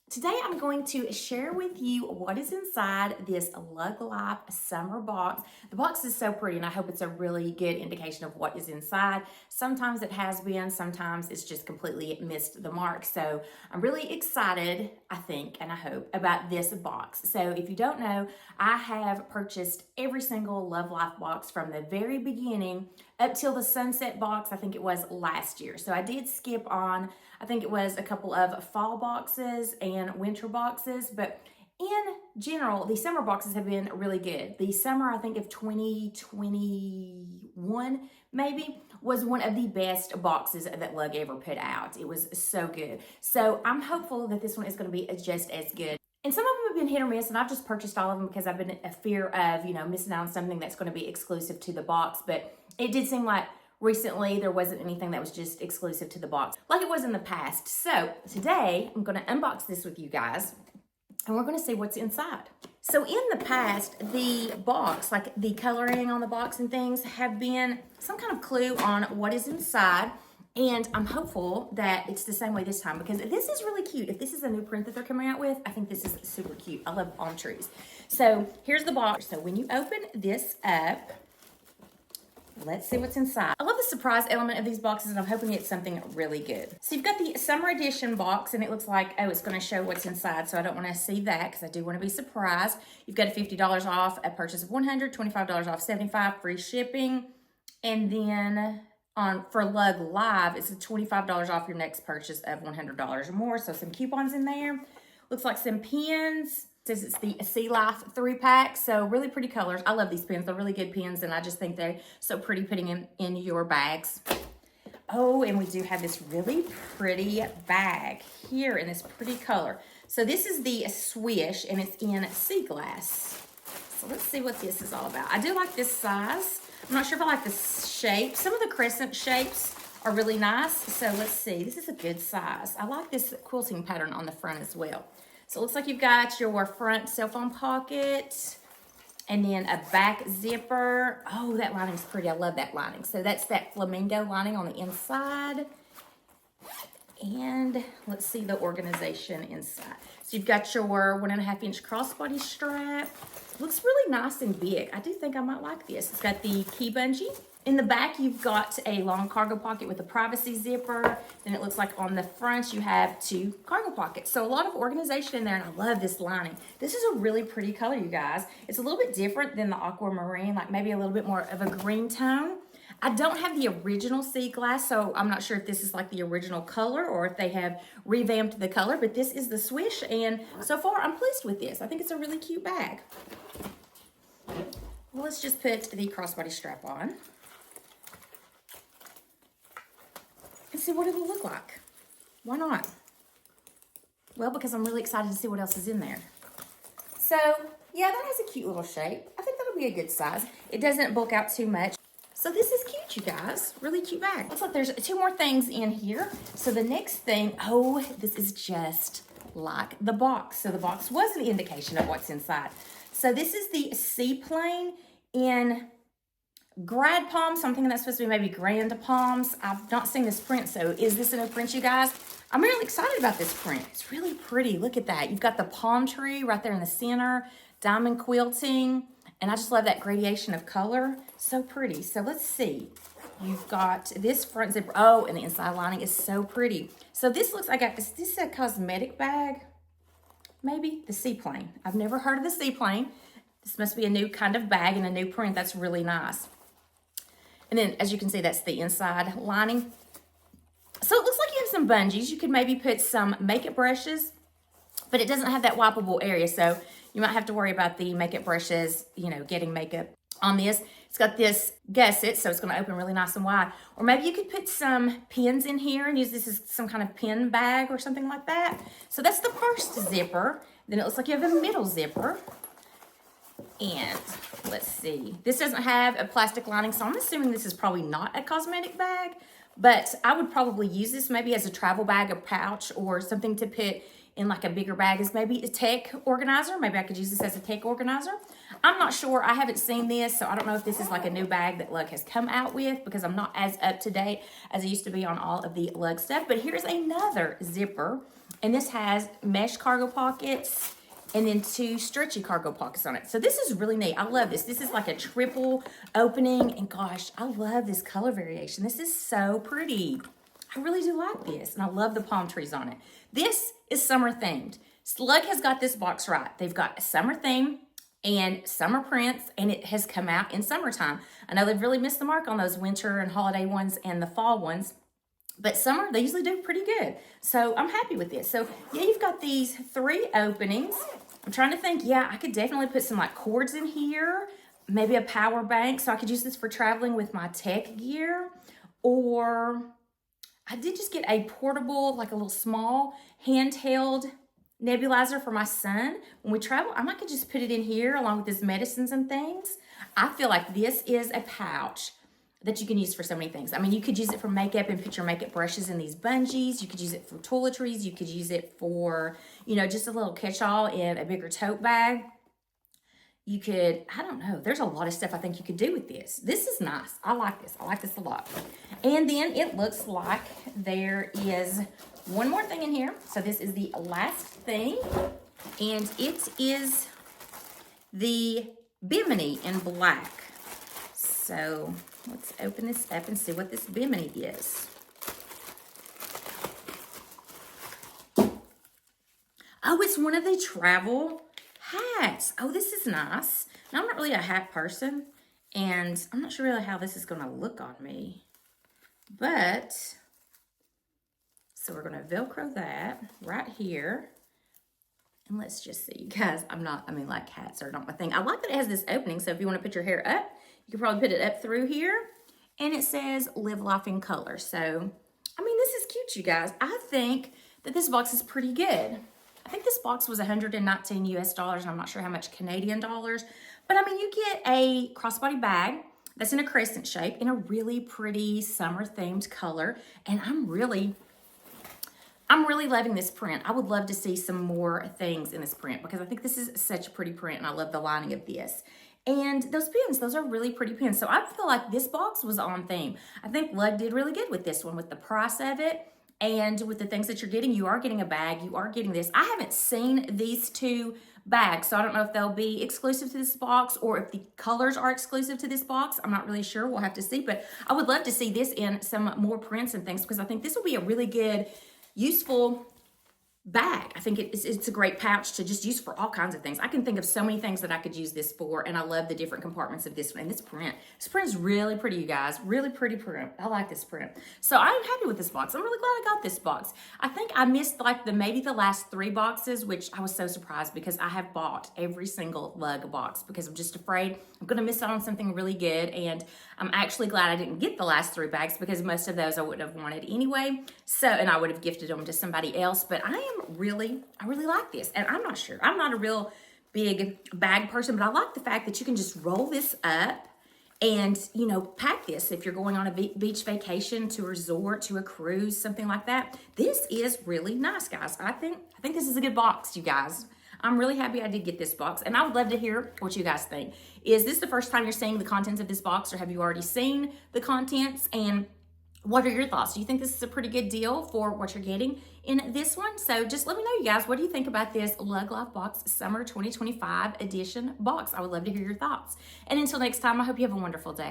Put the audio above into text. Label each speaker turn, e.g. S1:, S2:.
S1: Today I'm going to share with you what is inside this Lug Life Summer box. The box is so pretty and I hope it's a really good indication of what is inside. Sometimes it has been, sometimes it's just completely missed the mark. So I'm really excited, I think, and I hope, about this box. So if you don't know, I have purchased every single Lug Life box from the very beginning up till the Sunset box, I think it was last year. So I did skip on, I think it was a couple of fall boxes and winter boxes, but in general, the summer boxes have been really good. The summer, I think of 2021 maybe, was one of the best boxes that Lug ever put out. It was so good. So I'm hopeful that this one is going to be just as good. And some of them have been hit or miss, and I've just purchased all of them because I've been in a fear of, missing out on something that's going to be exclusive to the box. But it did seem like recently there wasn't anything that was just exclusive to the box like it was in the past. So today I'm going to unbox this with you guys and we're going to see what's inside. So in the past, the box, like the coloring on the box and things, have been some kind of clue on what is inside. And I'm hopeful that it's the same way this time because this is really cute. If this is a new print that they're coming out with, I think this is super cute. I love palm trees. So here's the box. So when you open this up, let's see what's inside. I love the surprise element of these boxes and I'm hoping it's something really good. So you've got the summer edition box and it looks like, oh, it's gonna show what's inside. So I don't wanna see that because I do wanna be surprised. You've got a $50 off, a purchase of $100, $25 off, $75, free shipping. And then for Lug Live, it's a $25 off your next purchase of $100 or more. So some coupons in there. Looks like some pins. Says it's the Sea Life 3-pack, so really pretty colors. I love these pins. They're really good pins, and I just think they're so pretty putting them in your bags. Oh, and we do have this really pretty bag here in this pretty color. So this is the Swish, and it's in sea glass. So let's see what this is all about. I do like this size. I'm not sure if I like the shape. Some of the crescent shapes are really nice. So let's see. This is a good size. I like this quilting pattern on the front as well. So it looks like you've got your front cell phone pocket and then a back zipper. Oh, that lining's pretty. I love that lining. So that's that flamingo lining on the inside. And let's see the organization inside. So you've got your 1.5-inch crossbody strap. Looks really nice and big. I do think I might like this. It's got the key bungee. In the back, you've got a long cargo pocket with a privacy zipper. Then it looks like on the front, you have 2 cargo pockets. So a lot of organization in there, and I love this lining. This is a really pretty color, you guys. It's a little bit different than the aquamarine, like maybe a little bit more of a green tone. I don't have the original sea glass, so I'm not sure if this is like the original color or if they have revamped the color, but this is the Swish, and so far I'm pleased with this. I think it's a really cute bag. Well, let's just put the crossbody strap on and see what it'll look like. Why not? Well, because I'm really excited to see what else is in there. So, yeah, that has a cute little shape. I think that'll be a good size. It doesn't bulk out too much. So this is cute, you guys. Really cute bag. Looks like there's 2 more things in here. So the next thing, oh, this is just like the box. So the box was an indication of what's inside. So this is the seaplane in grad palms. So I'm thinking that's supposed to be maybe grand palms. I've not seen this print, so is this a new print, you guys? I'm really excited about this print. It's really pretty. Look at that. You've got the palm tree right there in the center, diamond quilting, and I just love that gradation of color. So pretty. So let's see. You've got this front zipper. Oh, and the inside lining is so pretty. So this looks like, is this a cosmetic bag? Maybe the seaplane. I've never heard of the seaplane. This must be a new kind of bag and a new print. That's really nice. And then, as you can see, that's the inside lining. So it looks like you have some bungees. You could maybe put some makeup brushes, but it doesn't have that wipeable area. So you might have to worry about the makeup brushes, getting makeup on this. It's got this gusset, so it's going to open really nice and wide. Or maybe you could put some pins in here and use this as some kind of pin bag or something like that. So that's the first zipper. Then it looks like you have a middle zipper. And let's see, this doesn't have a plastic lining, so I'm assuming this is probably not a cosmetic bag, but I would probably use this maybe as a travel bag, a pouch, or something to put in like a bigger bag as maybe a tech organizer. Maybe I could use this as a tech organizer. I'm not sure. I haven't seen this, so I don't know if this is like a new bag that Lug has come out with because I'm not as up to date as I used to be on all of the Lug stuff. But here's another zipper. And this has mesh cargo pockets and then 2 stretchy cargo pockets on it. So this is really neat. I love this. This is like a triple opening. And gosh, I love this color variation. This is so pretty. I really do like this. And I love the palm trees on it. This is summer themed. Lug has got this box right. They've got a summer theme and summer prints, and it has come out in summertime. I know they've really missed the mark on those winter and holiday ones and the fall ones, but summer, they usually do pretty good. So I'm happy with this. So yeah, you've got these 3 openings. I'm trying to think, yeah, I could definitely put some like cords in here, maybe a power bank, so I could use this for traveling with my tech gear, or I did just get a portable, like a little small handheld nebulizer for my son. When we travel, I might could just put it in here along with his medicines and things. I feel like this is a pouch that you can use for so many things. I mean, you could use it for makeup and put your makeup brushes in these bungees. You could use it for toiletries. You could use it for, you know, just a little catch-all in a bigger tote bag. You could, I don't know, there's a lot of stuff I think you could do with this. This is nice. I like this. I like this a lot. And then it looks like there is one more thing in here. So this is the last thing. And it is the Bimini in black. So let's open this up and see what this Bimini is. Oh, it's one of the travel hats. Oh, this is nice. Now, I'm not really a hat person, and I'm not sure really how this is going to look on me. But, so we're going to Velcro that right here. And let's just see, you guys, like hats are not my thing. I like that it has this opening, so if you want to put your hair up, you can probably put it up through here. And it says, live life in color. So, I mean, this is cute, you guys. I think that this box is pretty good. I think this box was 119 US dollars, and I'm not sure how much Canadian dollars. But I mean, you get a crossbody bag that's in a crescent shape in a really pretty summer themed color. And I'm really loving this print. I would love to see some more things in this print because I think this is such a pretty print and I love the lining of this. And those pins, those are really pretty pins. So I feel like this box was on theme. I think Lug did really good with this one, with the price of it and with the things that you're getting. You are getting a bag, you are getting this. I haven't seen these 2 bags, so I don't know if they'll be exclusive to this box or if the colors are exclusive to this box. I'm not really sure. We'll have to see, but I would love to see this in some more prints and things because I think this will be a really good, useful bag. I think it's a great pouch to just use for all kinds of things. I can think of so many things that I could use this for, and I love the different compartments of this one. And this print is really pretty, you guys. Really pretty print. I like this print. So I'm happy with this box. I'm really glad I got this box. I think I missed like maybe the last 3 boxes, which I was so surprised because I have bought every single Lug box because I'm just afraid I'm going to miss out on something really good. And I'm actually glad I didn't get the last 3 bags because most of those I would have wanted anyway. So, and I would have gifted them to somebody else. But I really like this. And I'm not sure. I'm not a real big bag person, but I like the fact that you can just roll this up and, you know, pack this if you're going on a beach vacation, to a resort, to a cruise, something like that. This is really nice, guys. I think this is a good box, you guys. I'm really happy I did get this box, and I would love to hear what you guys think. Is this the first time you're seeing the contents of this box, or have you already seen the contents? And what are your thoughts? Do you think this is a pretty good deal for what you're getting in this one? So just let me know, you guys. What do you think about this Lug Life Box Summer 2025 edition box? I would love to hear your thoughts. And until next time, I hope you have a wonderful day.